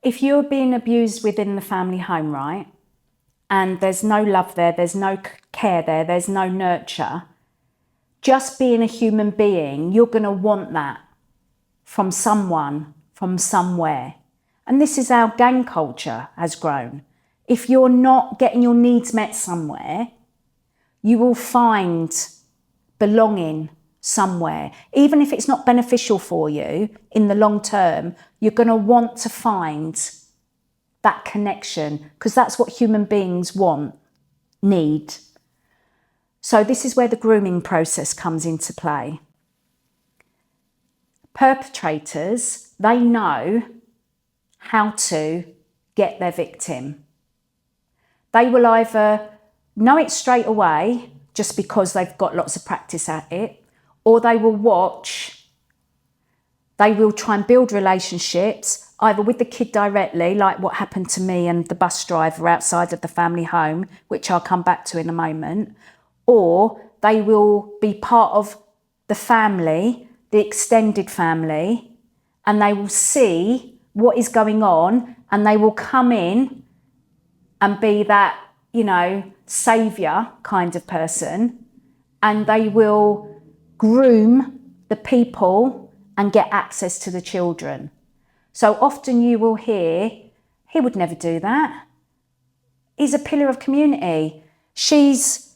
if you're being abused within the family home, right, and there's no love there, there's no care there, there's no nurture, just being a human being, you're going to want that from someone, from somewhere. And this is how gang culture has grown. If you're not getting your needs met somewhere, you will find belonging somewhere. Even if it's not beneficial for you in the long term, you're going to want to find that connection, because that's what human beings want, need. So this is where the grooming process comes into play. Perpetrators, they know how to get their victim. They will either know it straight away just because they've got lots of practice at it, or they will watch, they will try and build relationships either with the kid directly, like what happened to me and the bus driver outside of the family home, which I'll come back to in a moment, or they will be part of the family, the extended family, and they will see what is going on, and they will come in and be that, saviour kind of person, and they will groom the people and get access to the children. So often you will hear, he would never do that. He's a pillar of community. She's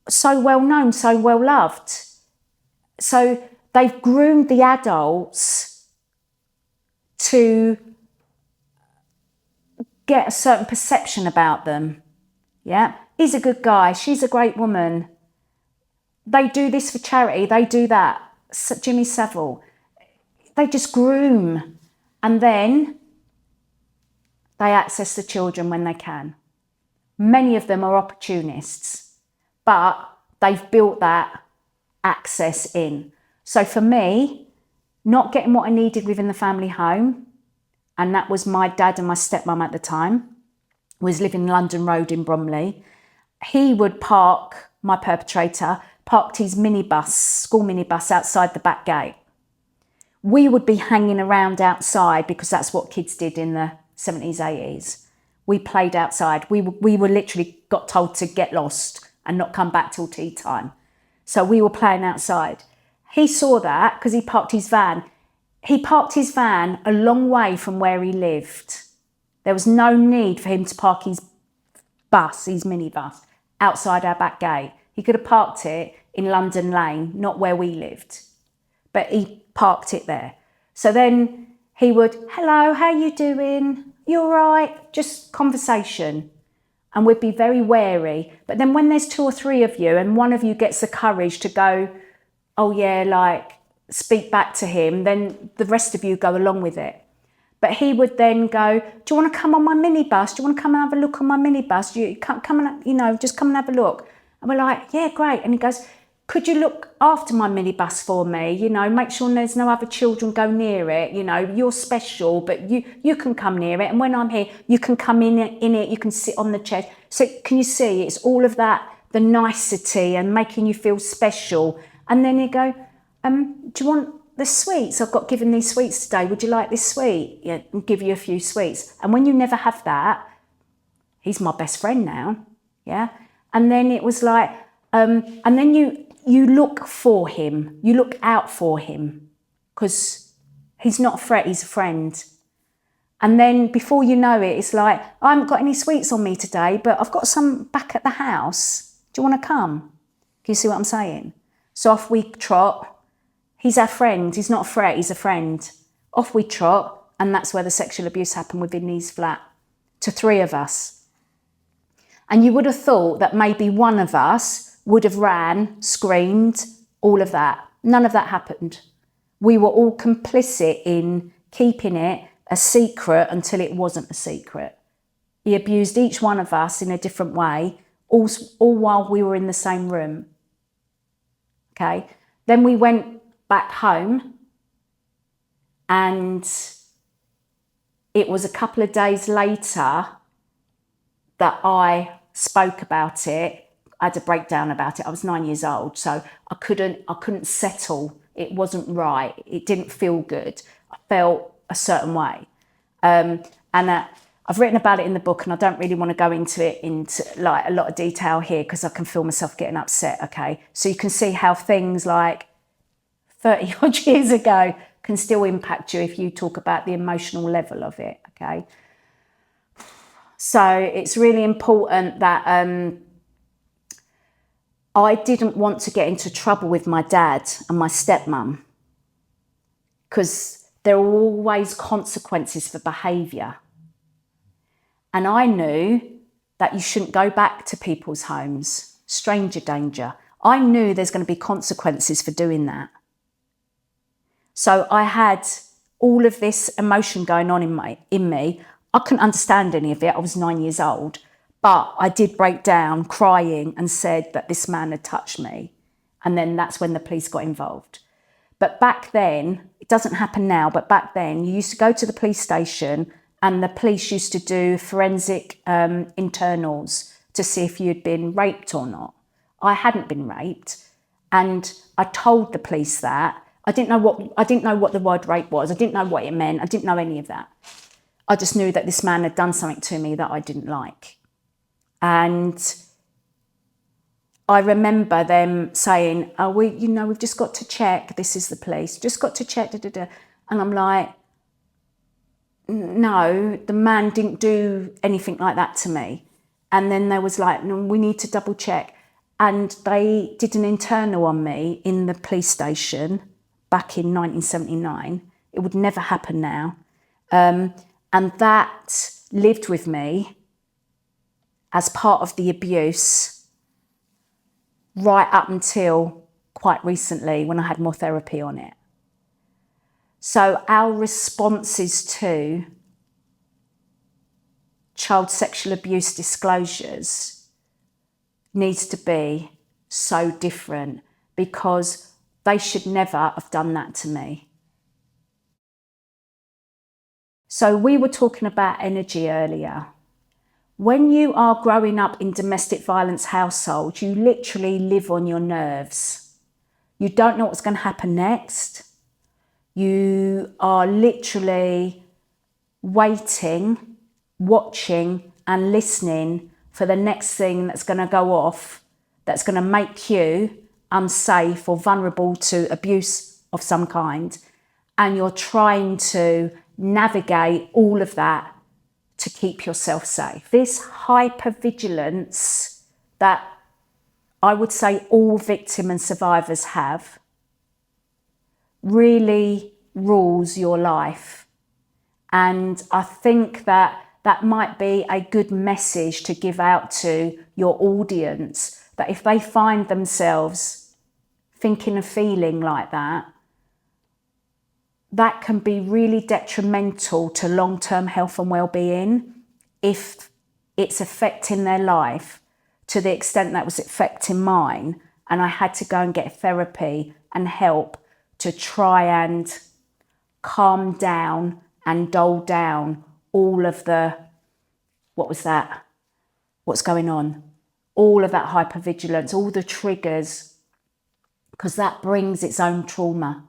so well known, so well loved. So they've groomed the adults to get a certain perception about them. Yeah, he's a good guy, she's a great woman. They do this for charity, they do that. Jimmy Savile. They just groom, and then they access the children when they can. Many of them are opportunists, but they've built that access in. So for me, not getting what I needed within the family home, and that was my dad and my stepmom at the time, was living London Road in Bromley. He would park, my perpetrator, parked his minibus, school minibus outside the back gate. We would be hanging around outside because that's what kids did in the 70s, 80s. We played outside. We were literally got told to get lost and not come back till tea time. So we were playing outside. He saw that because he parked his van. He parked his van a long way from where he lived. There was no need for him to park his bus, his minibus, outside our back gate. He could have parked it in London Lane, not where we lived. But he parked it there. So then he would, hello, how you doing? You all right? Just conversation. And we'd be very wary. But then when there's 2 or 3 of you and one of you gets the courage to go, oh yeah, speak back to him, then the rest of you go along with it. But he would then go, do you want to come on my minibus? Do you want to come and have a look on my minibus? You come and, just come and have a look. And we're like, yeah, great. And he goes, could you look after my minibus for me? Make sure there's no other children go near it. You're special, but you can come near it. And when I'm here, you can come in it, you can sit on the chair. So can you see, it's all of that, the nicety and making you feel special. And then you go, do you want the sweets? I've got given these sweets today. Would you like this sweet? Yeah, and give you a few sweets. And when you never have that, he's my best friend now. Yeah. And then it was like, and then you look for him. You look out for him because he's not a threat, he's a friend. And then before you know it, it's like, I haven't got any sweets on me today, but I've got some back at the house. Do you want to come? Can you see what I'm saying? So off we trot. He's our friend. He's not a threat, he's a friend. Off we trot, and that's where the sexual abuse happened within his flat to 3 of us. And you would have thought that maybe one of us would have ran, screamed, all of that. None of that happened. We were all complicit in keeping it a secret until it wasn't a secret. He abused each one of us in a different way, all while we were in the same room. Okay, then we went back home, and it was a couple of days later that I spoke about it. I had a breakdown about it. I was 9 years old, so I couldn't settle. It wasn't right. It didn't feel good. I felt a certain way. And And I've written about it in the book, and I don't really want to go into like a lot of detail here because I can feel myself getting upset, okay? So you can see how things like 30 odd years ago can still impact you if you talk about the emotional level of it, okay? So it's really important that I didn't want to get into trouble with my dad and my stepmum, because there are always consequences for behaviour. And I knew that you shouldn't go back to people's homes, stranger danger. I knew there's going to be consequences for doing that. So I had all of this emotion going on in me. I couldn't understand any of it. I was 9 years old, but I did break down crying and said that this man had touched me. And then that's when the police got involved. But back then, it doesn't happen now, but back then you used to go to the police station and the police used to do forensic internals to see if you'd been raped or not. I hadn't been raped, and I told the police that. I didn't know what the word rape was. I didn't know what it meant. I didn't know any of that. I just knew that this man had done something to me that I didn't like. And I remember them saying, "Oh, we've just got to check. This is the police. Just got to check." And I'm like, no, the man didn't do anything like that to me. And then there was like, no, we need to double check. And they did an internal on me in the police station back in 1979. It would never happen now. And that lived with me as part of the abuse right up until quite recently when I had more therapy on it. So our responses to child sexual abuse disclosures needs to be so different, because they should never have done that to me. So we were talking about energy earlier. When you are growing up in domestic violence households, you literally live on your nerves. You don't know what's going to happen next. You are literally waiting, watching and listening for the next thing that's going to go off, that's going to make you unsafe or vulnerable to abuse of some kind. And you're trying to navigate all of that to keep yourself safe. This hypervigilance that I would say all victims and survivors have really rules your life. And I think that might be a good message to give out to your audience, that if they find themselves thinking and feeling like that, that can be really detrimental to long-term health and well-being if it's affecting their life to the extent that was affecting mine. And I had to go and get therapy and help to try and calm down and dull down all of the, what's going on? All of that hypervigilance, all the triggers, because that brings its own trauma.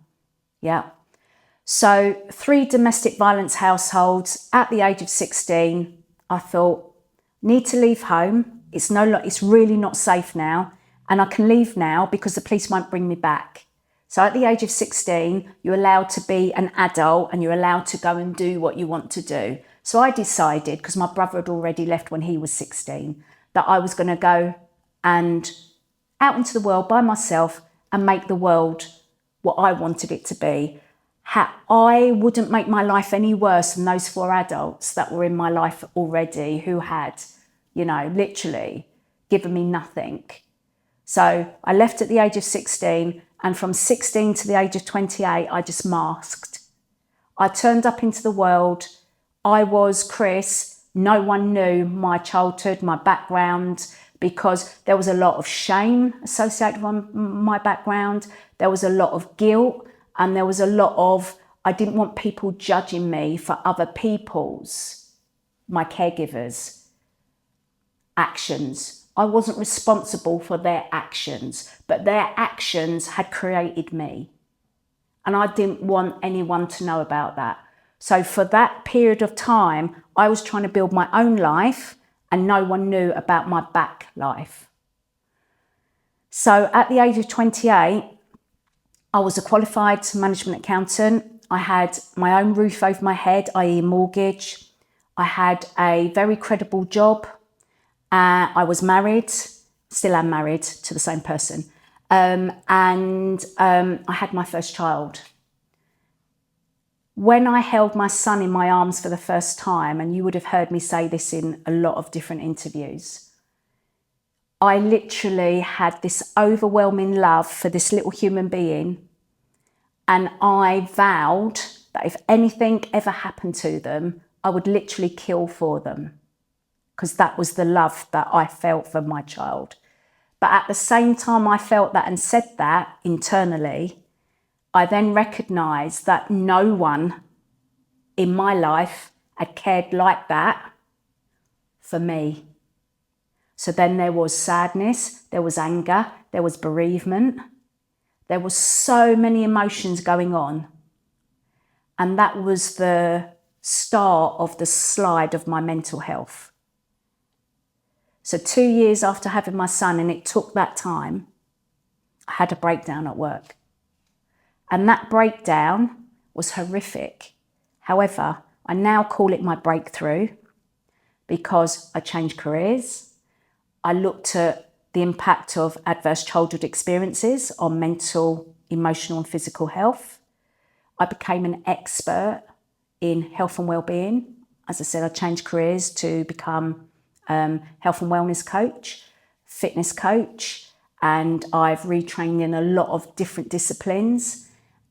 Yeah. So 3 domestic violence households at the age of 16, I thought, need to leave home. It's really not safe now. And I can leave now because the police won't bring me back. So at the age of 16, you're allowed to be an adult and you're allowed to go and do what you want to do. So I decided, because my brother had already left when he was 16, that I was going to go and out into the world by myself and make the world what I wanted it to be. I wouldn't make my life any worse than those 4 adults that were in my life already who had, literally given me nothing. So I left at the age of 16, and from 16 to the age of 28, I just masked. I turned up into the world. I was Chris. No one knew my childhood, my background, because there was a lot of shame associated with my background. There was a lot of guilt, and there was a lot of, I didn't want people judging me for other people's, my caregivers' actions. I wasn't responsible for their actions, but their actions had created me. And I didn't want anyone to know about that. So for that period of time, I was trying to build my own life and no one knew about my back life. So at the age of 28, I was a qualified management accountant. I had my own roof over my head, i.e. mortgage. I had a very credible job. I was married, still am married to the same person. I had my first child. When I held my son in my arms for the first time, and you would have heard me say this in a lot of different interviews, I literally had this overwhelming love for this little human being. And I vowed that if anything ever happened to them, I would literally kill for them, because that was the love that I felt for my child. But at the same time I felt that and said that internally, I then recognised that no one in my life had cared like that for me. So then there was sadness, there was anger, there was bereavement. There was so many emotions going on. And that was the start of the slide of my mental health. So 2 years after having my son, and it took that time, I had a breakdown at work. And that breakdown was horrific. However, I now call it my breakthrough because I changed careers. I looked at the impact of adverse childhood experiences on mental, emotional and physical health. I became an expert in health and wellbeing. As I said, I changed careers to become health and wellness coach, fitness coach, and I've retrained in a lot of different disciplines.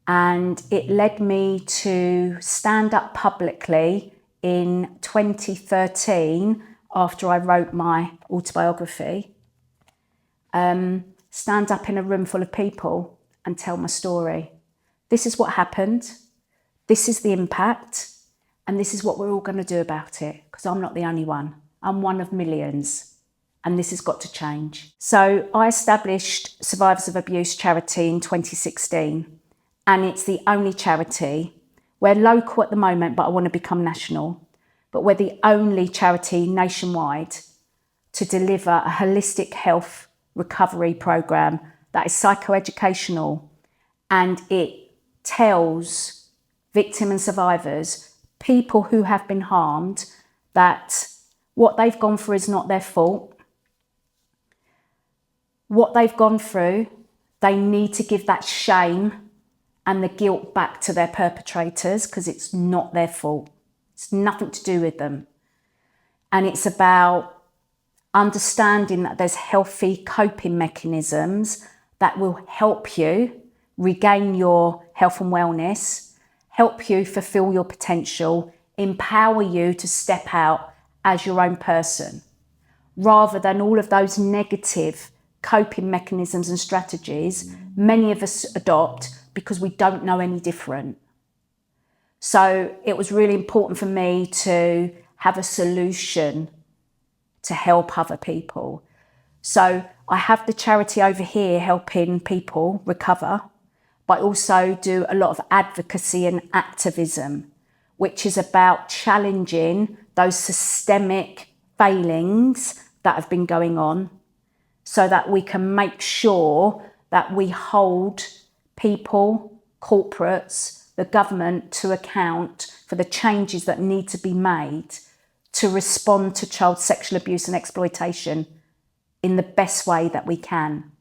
And it led me to stand up publicly in 2013 after I wrote my autobiography. Stand up in a room full of people and tell my story. This is what happened. This is the impact. And this is what we're all going to do about it, because I'm not the only one. I'm one of millions. And this has got to change. So I established Survivors of Abuse charity in 2016. And it's the only charity. We're local at the moment, but I want to become national. But we're the only charity nationwide to deliver a holistic health recovery program that is psychoeducational, and it tells victims and survivors, people who have been harmed, that what they've gone through is not their fault. What they've gone through, they need to give that shame and the guilt back to their perpetrators, because it's not their fault. It's nothing to do with them. And it's about understanding that there's healthy coping mechanisms that will help you regain your health and wellness, help you fulfill your potential, empower you to step out as your own person, rather than all of those negative coping mechanisms and strategies many of us adopt because we don't know any different. So it was really important for me to have a solution to help other people. So I have the charity over here helping people recover, but I also do a lot of advocacy and activism, which is about challenging those systemic failings that have been going on, so that we can make sure that we hold people, corporates, the government to account for the changes that need to be made to respond to child sexual abuse and exploitation in the best way that we can.